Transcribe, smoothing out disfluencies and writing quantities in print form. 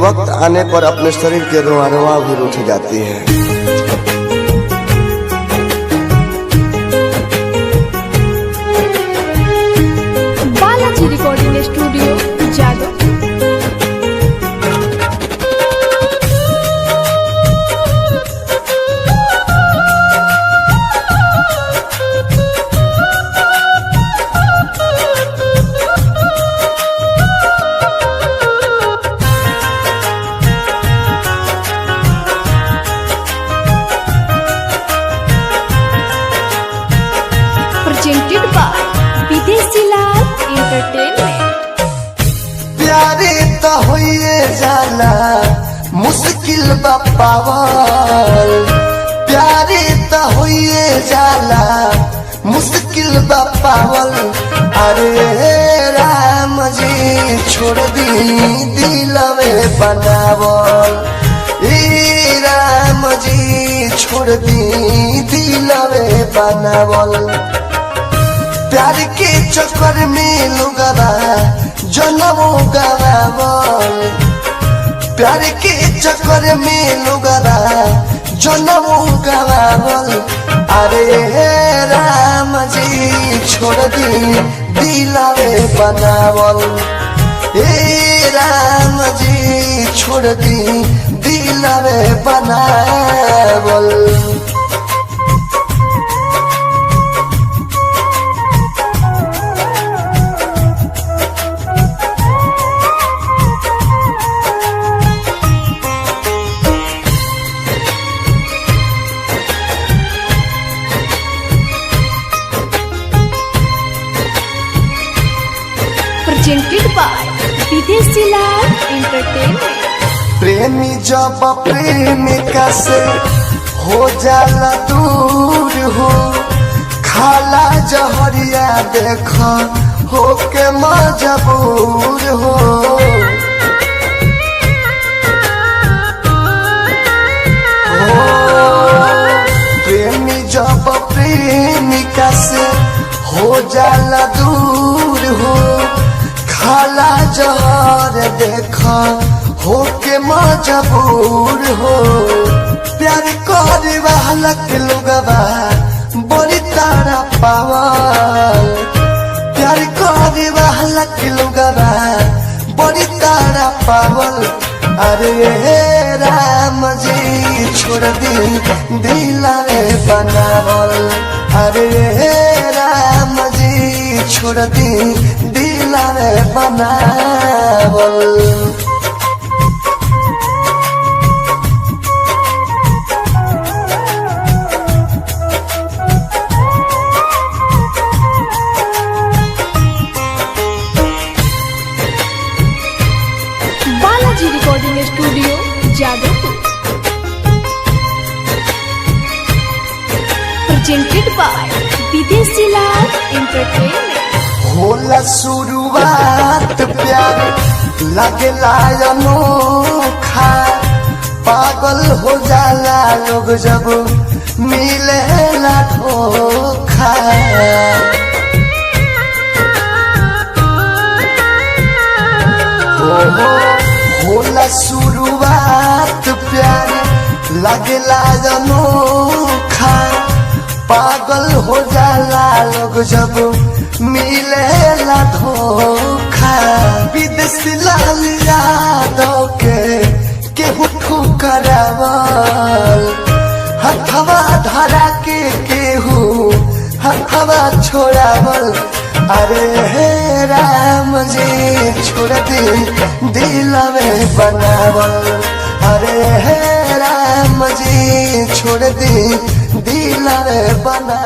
वक्त आने पर अपने शरीर के रोआ रोआ भी उठ जाती है। Balaji recording studio Jadav. Presented by विदेशी लाल एंटरटेनमेंट। प्यारे तो होइए जाला मुश्किल बापावल, प्यारे तो होइए जाला मुश्किल बापावल। अरे राम जी छोड़ दी दिल में बनावल, ए राम जी छोड़ दी दिल में बनावल। प्यार के चक्कर में लोगवा जनमो गवावल, प्यार के चक्कर में लोगवा जनमो गवावल। अरे राम जी छोड़ दी दिलवे बनावल, ए राम जी छोड़ दी दिलवे बनावल। Presented by विदेशी लाल एंटरटेनमेंट। प्रेमी जब प्रेमिका से हो जाला दूर हो, खाला जहरिया देख हो के मजबूर हो। प्रेमी जब प्रेमिका से हो जाला दूर हो, खाला जहर देख हो के मजबूर हो। प्यार करे वाला के लोगवा बड़ी तारा पावल, प्यार करे वाला के लोगवा बड़ी तारा पावल। अरे राम जी छोड़ दी दिलवे बनावल, अरे राम जी छोड़ दी दिलवे बनावल। Balaji recording studio Jadav. Presented by विदेशी लाल एंटरटेनमेंट। होला शुरुआत प्यार लगला अनोखा, पागल हो जाला लोग जब मिलेला धोखा। होला शुरुआत प्यार लगला अनोखा, पागल हो जाला लोग जब मिलेला धोखा। विदेशी लाल यादव के केहू ठुकरावल, हथवा धरा के केहू हथवा छोड़ावल। अरे राम जी छोड़ दी दिलवे बनावल, अरे राम जी छोड़ दी दिलवे बना।